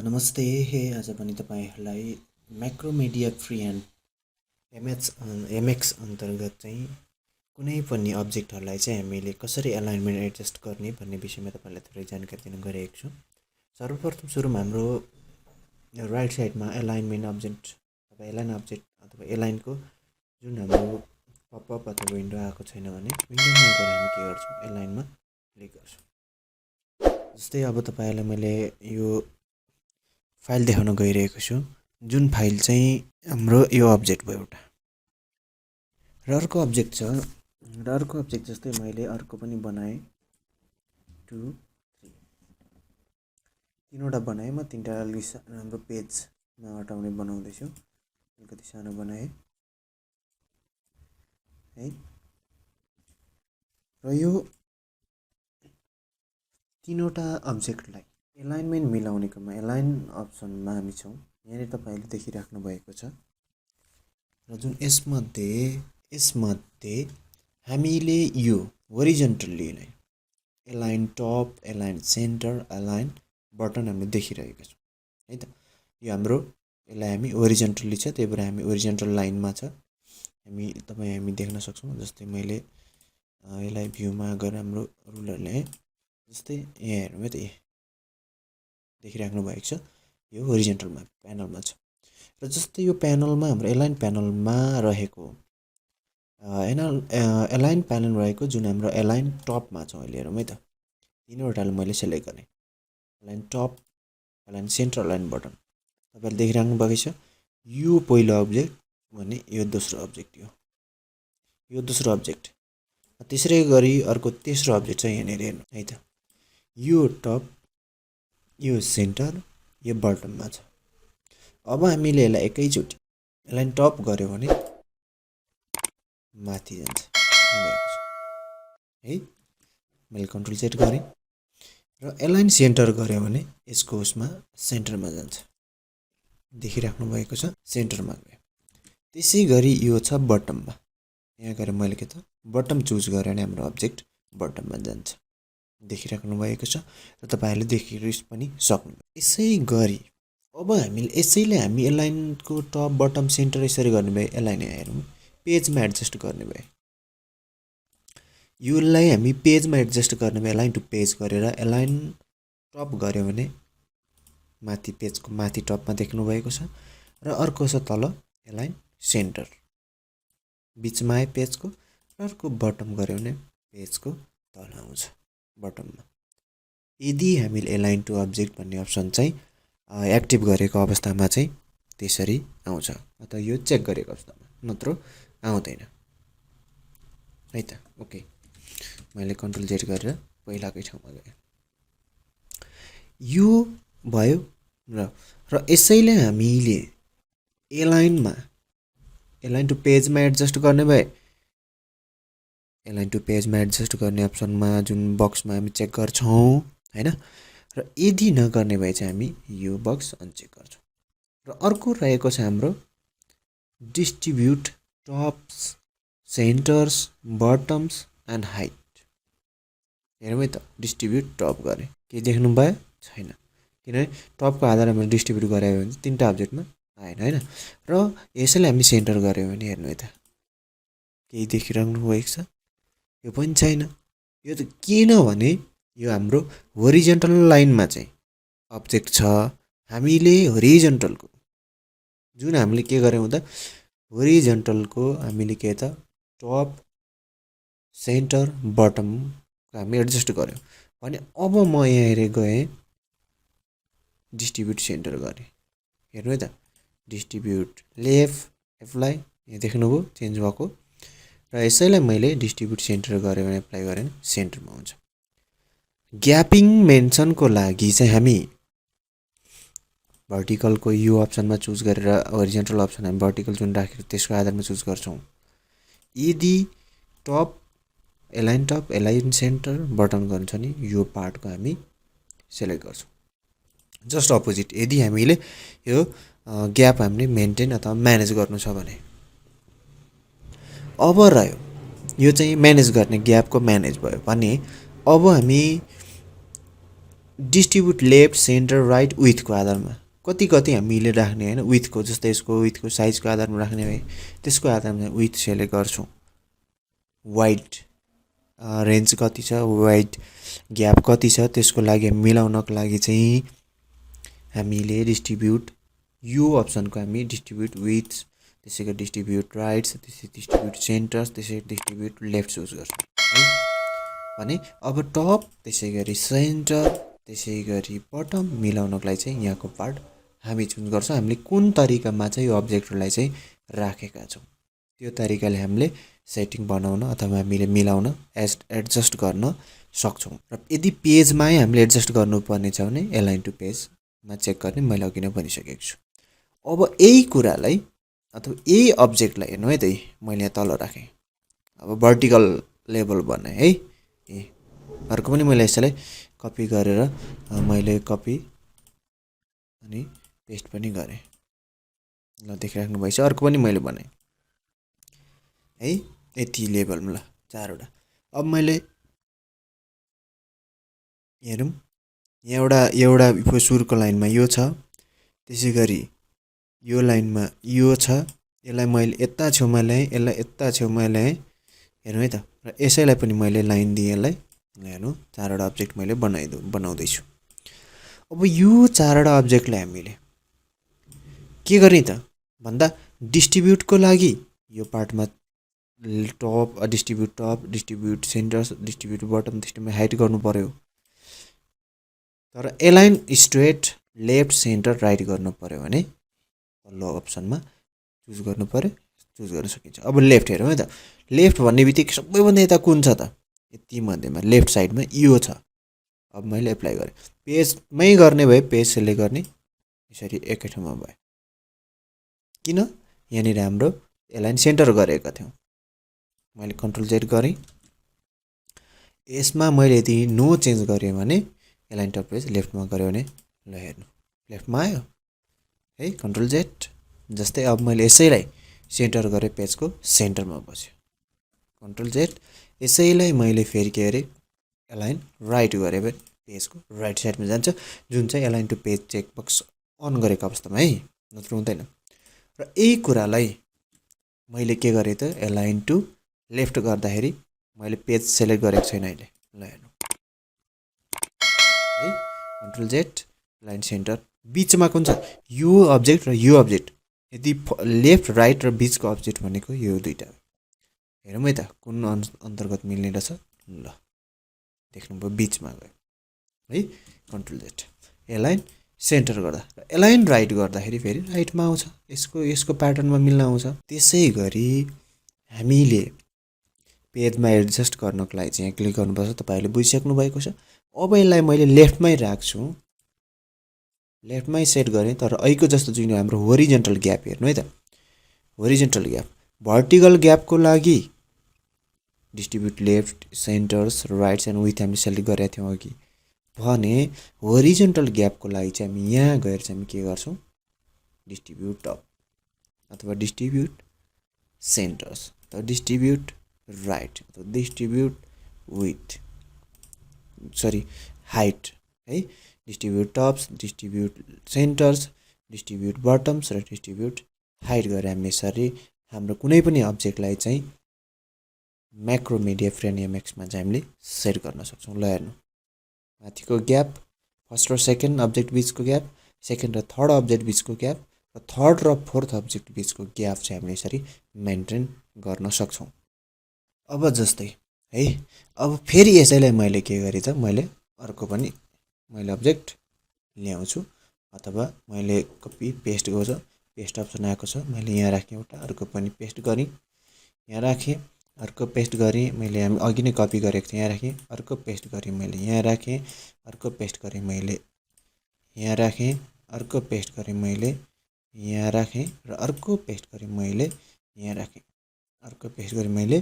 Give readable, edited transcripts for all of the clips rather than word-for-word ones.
नमस्ते आज पनि तपाईहरुलाई म्याक्रोमेडिया फ्रीह्यान्ड MX अन्तर्गत चाहिँ कुनै पनि अब्जेक्टहरुलाई चाहिँ हामीले कसरी अलाइनमेन्ट एडजस्ट गर्ने भन्ने विषयमा तपाईलाई थोरै जानकारी दिन गइरहेको छु। सर्वप्रथम सुरुमा हाम्रो राइट साइडमा अलाइनमेन्ट अब्जेक्ट अथवा एलाइन अब्जेक्ट अथवा एलाइनको जुन हाम्रो पपअप अथवा विन्डो आएको छैन भने विन्डोमा गएर हामी के गर्छौँ एलाइनमा क्लिक गर्छौँ। जस्तै अब तपाईहरुलाई मैले यो फाइल देखाउन गइरहेको छु जुन फाइल चाहिँ हाम्रो यो अब्जेक्ट भयो एउटा र अर्को अब्जेक्ट छ र अर्को अब्जेक्ट जस्तै मैले अर्को पनि बनाएँ 2 3 तीनवटा बनाएँ म तीनटा हाम्रो पेजमा हटाउने बनाउँदै छु अलिकति सानो बनाएँ है र यो तीनवटा अब्जेक्टलाई एलाइनमेन्ट मिलाउने क्रममा एलाइन अप्सनमा हामी छौं यहाँ तपाईले देखिराख्नु भएको छ र जुन यसमध्ये हामीले यो horizontally align top align centre align button हामीले देखिरहेका छौं है त यो हाम्रो यसलाई हामी होरिजन्टल्ली छ त्यही भएर हामी होरिजन्टल लाइनमा छ हामी देख्न सक्छौं जस्तै मैले यसलाई भ्यूमा गएर हाम्रो रुलरले जस्तै यहाँ हेर्नु त देखिराख्नु भएको छ यो होरिजन्टलमा प्यानलमा छ र जस्तै यो प्यानलमा हाम्रो एलाइन प्यानलमा रहेको एलाइन प्यानल रहेको जुन हाम्रो एलाइन टपमा छ अहिले हेरौँ है त तीनवटालाई मैले सेलेक्ट गरेँ align top align centre align button तपाईले देखिराख्नु भएको छ यो पहिलो अब्जेक्ट भने यो दोस्रो अब्जेक्ट यो दोस्रो अब्जेक्ट त्यसै गरी अर्को तेस्रो अब्जेक्ट छ यहाँ हेर्नु है त यो टप यो सेन्टर यो बटनमा छ अब हामीले यसलाई एकैचोटी एलाइन टप गर्यो भने माथि जान्छ है मैले कन्ट्रोल सेट गरे र एलाइन सेन्टर गर्यो भने यसको उसमा सेन्टरमा जान्छ देखिराख्नु भएको छ सेन्टरमा गयो त्यसैगरी यो छ बटममा यहाँ गएर मैले के त बटम चुज गरेर हाम्रो अब्जेक्ट बटममा जान्छ देखिराख्नु भएको छ र तपाईहरुले देखिरहनु पनि सक्नुहुन्छ यसैगरी अब यसैले हामी एलाइनको टप बटम सेन्टर यसरी गर्ने भए एलाइन हेरौँ पेजमा एडजस्ट गर्ने भए योलाई हामी पेजमा एडजस्ट गर्ने भए एलाइन टु पेज गरेर एलाइन टप गर्यो भने माथि पेजको माथि टपमा देख्नु भएको छ र अर्को छ तल एलाइन सेन्टर बीचमा आए पेजको र अर्को बटम गर्यो भने पेजको तल आउँछ बटममा यदि हामीले एलाइन टु अब्जेक्ट भन्ने अप्सन चाहिँ एक्टिभ गरेको अवस्थामा चाहिँ त्यसरी आउँछ अथवा यो चेक गरेको अवस्थामा नत्र आउँदैन है त ओके मैले कन्ट्रोल जेड गरेर पहिलाकै ठाउँमा गए यो भयो र यसैले हामीले एलाइन टु पेजमा एडजस्ट गर्ने भए एलाइन टु पेजमा एडजस्ट गर्ने अप्सनमा जुन बक्समा हामी चेक गर्छौं हैन र यदि नगर्ने भए चाहिँ हामी यो बक्स अनचेक गर्छौं र अर्को रहेको छ हाम्रो distribute Tops centres bottoms and white हेरौँ है त डिस्ट्रिब्युट टप गरे के देख्नु भयो छैन किनभने टपको आधारमा हामीले डिस्ट्रिब्युट गरायो भने तीनटा अब्जेक्टमा आएन हैन र यसैले हामी सेन्टर गर्यो भने हेर्नु है त केही देखिरहनु भएको छ यो पनि छैन यो त किन भने यो हाम्रो होरिजन्टल लाइनमा चाहिँ अब्जेक्ट छ हामीले होरिजन्टलको जुन हामीले के गर्यौं त होरिजन्टलको हामीले के त टप सेन्टर बटम हामी एडजस्ट गर्यौं भने अब म यहाँ हेरे गए डिस्ट्रिब्युट सेन्टर गरे हेर्नु है त डिस्ट्रिब्युट लेफ्ट एप्लाई यहाँ देख्नुभयो चेन्ज भएको र यसैलाई मैले डिस्ट्रिब्युट सेन्टर गरे भने एप्लाई गरे भने सेन्टरमा आउँछ ग्यापिङ मेन्सनको लागि चाहिँ हामी भर्टिकलको यो अप्सनमा चुज गरेर होरिजन्टल अप्सन हामी भर्टिकल जुन राखेर त्यसको आधारमा चुज गर्छौं यदि टप एलाइन सेन्टर बटन गर्छ नि यो पार्टको हामी सेलेक्ट गर्छौं जस्ट अपोजिट यदि हामीले यो ग्याप हामीले मेन्टेन अथवा म्यानेज गर्नु छ भने अब रह्यो यो चाहिँ म्यानेज गर्ने ग्यापको म्यानेज भयो भने अब हामी डिस्ट्रिब्युट लेफ्ट सेन्टर राइट विथको आधारमा कति हामीले राख्ने हैन विथको जस्तै यसको विथको साइजको आधारमा राख्ने भए त्यसको आधारमा विथ सेलेक्ट गर्छौँ वाइड रेन्ज कति छ वाइड ग्याप कति छ त्यसको लागि हामी मिलाउनको लागि चाहिँ हामीले डिस्ट्रिब्युट यो अप्सनको हामी डिस्ट्रिब्युट विथ त्यसैगरी डिस्ट्रिब्युट राइट्स त्यसै डिस्ट्रिब्युट सेन्टर्स त्यसै डिस्ट्रिब्युट लेफ्ट चुज गर्छौँ है भने अब टप त्यसैगरी सेन्टर त्यसैगरी बटम मिलाउनको लागि चाहिँ यहाँको पार्ट हामी चुज गर्छौँ हामीले कुन तरिकामा चाहिँ यो अब्जेक्टलाई चाहिँ राखेका छौँ त्यो तरिकाले हामीले सेटिङ बनाउन अथवा हामीले मिलाउन एडजस्ट गर्न सक्छौँ र यदि पेजमै हामीले एडजस्ट गर्नुपर्ने छ भने एलाइन टु पेजमा चेक गर्ने मैले अघि नै भनिसकेको छु अब यही कुरालाई अथवा यही अब्जेक्टलाई हेर्नु है त मैले यहाँ तल राखेँ अब भर्टिकल लेभल बनाएँ है अर्को पनि मैले यसलाई कपी गरेर मैले कपी अनि पेस्ट पनि गरेँ ल देखिराख्नु भएछ अर्को पनि मैले बनाएँ है यति लेभलमा ल 4 वटा अब मैले हेरौँ एउटा सुरुको लाइनमा यो छ त्यसैगरी यो लाइनमा यो छ यसलाई मैले यता छेउमा ल्याएँ यसलाई यता छेउमा ल्याएँ हेर्नु है त र यसैलाई पनि मैले लाइन दिएँ यसलाई हेर्नु 4 वटा अब्जेक्ट मैले बनाउँदैछु अब यो 4 वटा अब्जेक्टलाई हामीले के गर्ने त भन्दा डिस्ट्रिब्युटको लागि यो पार्टमा top distribute centres distribute bottom distribute height गर्नु पर्यो तर align straight left centre right गर्नु पर्यो भने तल्लो अप्सनमा चुज गर्नु पर्यो चुज गर्न सकिन्छ अब लेफ्ट हेरौँ है त लेफ्ट भन्ने बित्तिकै सबैभन्दा यता कुन छ त यति मध्येमा लेफ्ट साइडमा यो छ अब मैले एप्लाई गरेँ पेजमै गर्ने भए पेज सेलेक्ट गर्ने यसरी एकै ठाउँमा भयो किन यहाँनिर हाम्रो एलाइन सेन्टर गरेका थियौँ मैले कन्ट्रोल जेड गरेँ यसमा मैले यदि नो चेन्ज गरेँ भने एलाइन टप पेज लेफ्टमा गऱ्यो भने ल हेर्नु लेफ्टमा आयो है कन्ट्रोल जेड जस्तै अब मैले यसैलाई सेन्टर गरेँ पेजको सेन्टरमा बस्यो कन्ट्रोल जेड यसैलाई मैले फेरि के अरे एलाइन राइट गरेँ भने पेजको राइट साइडमा जान्छ जुन चाहिँ align to page checkbox on गरेको अवस्थामा है नत्र हुँदैन र यही कुरालाई मैले के गरेँ त एलाइन टु लेफ्ट गर्दाखेरि मैले पेज सेलेक्ट गरेको छैन अहिले ल हेर्नु है कन्ट्रोल जेड लाइन सेन्टर बिचमा कुन छ यो अब्जेक्ट र यो अब्जेक्ट यदि लेफ्ट राइट र बिचको अब्जेक्ट भनेको यो दुईटा हेरौँ है त कुन अन्तर्गत मिल्ने रहेछ ल देख्नुभयो बिचमा गयो है कन्ट्रोल जेड एलाइन सेन्टर गर्दा र एलाइन राइट गर्दाखेरि फेरि राइटमा आउँछ यसको प्याटर्नमा मिल्न आउँछ त्यसै गरी हामीले पेजमा एडजस्ट गर्नको लागि चाहिँ क्लिक गर्नुपर्छ तपाईँहरूले बुझिसक्नु भएको छ अब यसलाई मैले लेफ्टमै राख्छु लेफ्टमै सेट गरेँ तर अहिलेको जस्तो जुन हाम्रो होरिजेन्टल ग्याप हेर्नु है त होरिजेन्टल ग्याप भर्टिकल ग्यापको लागि distribute left centres rights and with हामीले सेलेक्ट गरेका थियौँ अघि भने होरिजेन्टल ग्यापको लागि चाहिँ हामी यहाँ गएर चाहिँ हामी के गर्छौँ डिस्ट्रिब्युट टप अथवा डिस्ट्रिब्युट सेन्टर्स अथवा डिस्ट्रिब्युट राइट अथवा डिस्ट्रिब्युट विथ हाइट है distribute Tops distribute centres distribute bottoms र डिस्ट्रिब्युट हाइट गरेर हामी यसरी हाम्रो कुनै पनि अब्जेक्टलाई चाहिँ म्याक्रोमिडिया फ्रेन्ड एमएक्समा चाहिँ हामीले सेट गर्न सक्छौँ ल हेर्नु माथिको ग्याप फर्स्ट र सेकेन्ड अब्जेक्ट बिचको ग्याप सेकेन्ड र थर्ड अब्जेक्ट बिचको ग्याप र थर्ड र फोर्थ अब्जेक्ट बिचको ग्याप चाहिँ हामीले यसरी मेन्टेन गर्न सक्छौँ अब जस्तै है अब फेरि यसैलाई मैले के गरेँ त मैले अर्को पनि मैले अब्जेक्ट ल्याउँछु अथवा मैले कपी पेस्ट गर्छु पेस्ट अप्सन आएको छ मैले यहाँ राखेँ एउटा अर्को पनि पेस्ट गरेँ यहाँ राखेँ अर्को पेस्ट गरेँ मैले अघि नै कपी गरेको थिएँ यहाँ राखेँ अर्को पेस्ट गरेँ मैले यहाँ राखेँ अर्को पेस्ट गरेँ मैले यहाँ राखेँ अर्को पेस्ट गरेँ मैले यहाँ राखेँ र अर्को पेस्ट गरेँ मैले यहाँ राखेँ अर्को पेस्ट गरेँ मैले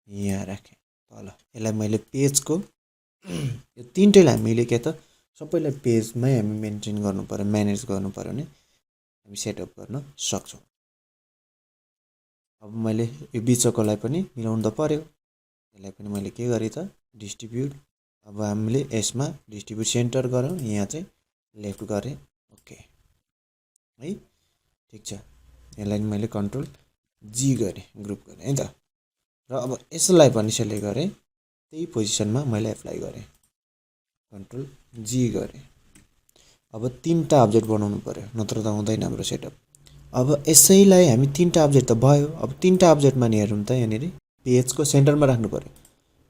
यहाँ राखेँ तल यसलाई मैले पेजको यो तीनटैलाई हामीले के त सबैलाई पेजमै हामी मेन्टेन गर्नु पर्यो म्यानेज गर्नु पर्यो भने हामी सेटअप गर्न सक्छौँ अब मैले यो बिचकोलाई पनि मिलाउनु त पर्यो यसलाई पनि मैले के गरेँ त डिस्ट्रिब्युट अब हामीले यसमा डिस्ट्रिब्युट सेन्टर गरौँ, यहाँ चाहिँ लेफ्ट गरेँ, ओके है, ठिक छ। यसलाई मैले कन्ट्रोल जी गरेँ, ग्रुप गरेँ है त। र अब यसलाई पनि सेलेक्ट गरेँ, त्यही पोजिसनमा मैले एप्लाई गरेँ, कन्ट्रोल जी गरेँ। अब 3टा अब्जेक्ट बनाउनु पर्यो, नत्र त हुँदैन हाम्रो सेटअप। अब यसैलाई हामी 3टा अब्जेक्ट त भयो। अब 3टा अब्जेक्टमा नि हेरौँ त, यहाँनिर पेजको सेन्टरमा राख्नु पर्यो।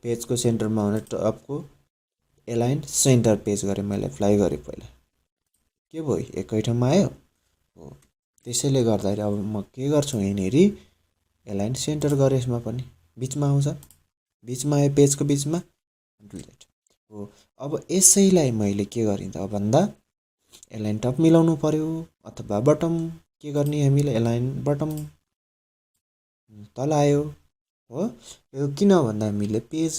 पेजको सेन्टरमा हुने टपको एलाइन सेन्टर पेज गरेँ, मैले एप्लाई गरेँ पहिला, के भयो एकै ठाउँमा आयो हो। त्यसैले गर्दाखेरि अब म के गर्छु, यहाँनिर एलाइन सेन्टर गरेँ, यसमा पनि बिचमा आउँछ, बिचमा आयो, पेजको बिचमा, कन्ट्रोल जेड हो। अब यसैलाई मैले के गरेँ त भन्दा एलाइन टप मिलाउनु पर्यो अथवा बटम, के गर्ने हामीले एलाइन बटम तल आयो हो। यो किन भन्दा हामीले पेज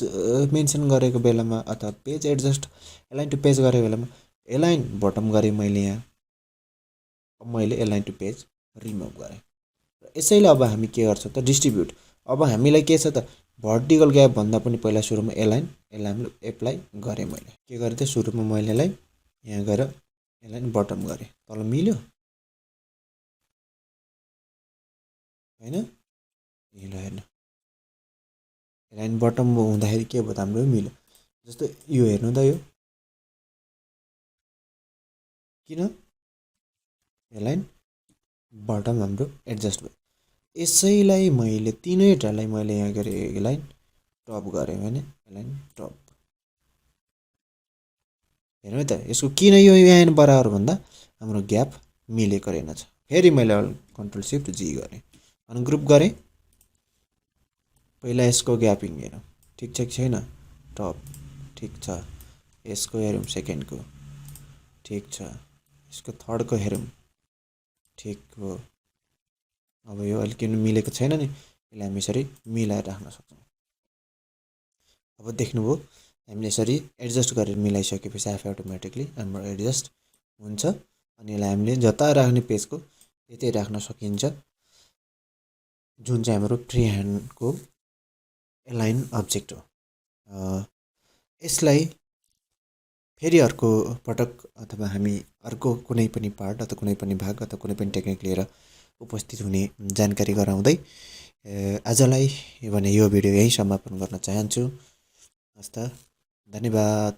मेन्सन गरेको बेलामा अथवा page adjust align to page गरेको बेलामा एलाइन बटम गरेँ मैले यहाँ, अब मैले एलाइन टु पेज रिमुभ गरेँ। यसैले अब हामी के गर्छौँ त डिस्ट्रिब्युट। अब हामीलाई के छ त भर्टिकल ग्याप भन्दा पनि पहिला सुरुमा एलाइन एप्लाई गरेँ, मैले के गरेँ त सुरुमा मैले यसलाई यहाँ गएर एलाइन बटम गरेँ, तल मिल्यो हैन, मिल्यो हेर्नु, एलाइन बटम हुँदाखेरि के भयो त हाम्रो मिल्यो। जस्तो यो हेर्नु त, यो किन एलाइन बटम हाम्रो एडजस्ट भयो। यसैलाई मैले तीनैटालाई मैले यहाँ गरेँ एलाइन टप गरेँ भने एलाइन टप, हेर्नु है त यसको किन यो यहाँ बराबर भन्दा हाम्रो ग्याप मिलेको रहेनछ। फेरि मैले कन्ट्रोल सिफ्ट जी गरेँ, अनग्रुप गरेँ, पहिला यसको ग्यापिङ हेरौँ ठिक छ कि छैन, टप ठिक छ, यसको हेरौँ सेकेन्डको ठिक छ, यसको थर्डको हेरौँ ठिक हो। अब यो अलिक किन मिलेको छैन नि, यसलाई हामी यसरी मिलाएर राख्न सक्छौँ। अब देख्नुभयो हामीले यसरी एडजस्ट गरेर मिलाइसकेपछि आफै अटोमेटिकली हाम्रो एडजस्ट हुन्छ। अनि यसलाई हामीले जता राख्ने पेजको त्यतै राख्न सकिन्छ, जुन चाहिँ हाम्रो फ्री ह्यान्डको एलाइन अब्जेक्ट हो। यसलाई फेरि अर्को पटक अथवा हामी अर्को कुनै पनि पार्ट अथवा कुनै पनि भाग अथवा कुनै पनि टेक्निक लिएर उपस्थित हुने जानकारी गराउँदै आजलाई भने यो भिडियो यहीँ समापन गर्न चाहन्छु। हस्त, धन्यवाद।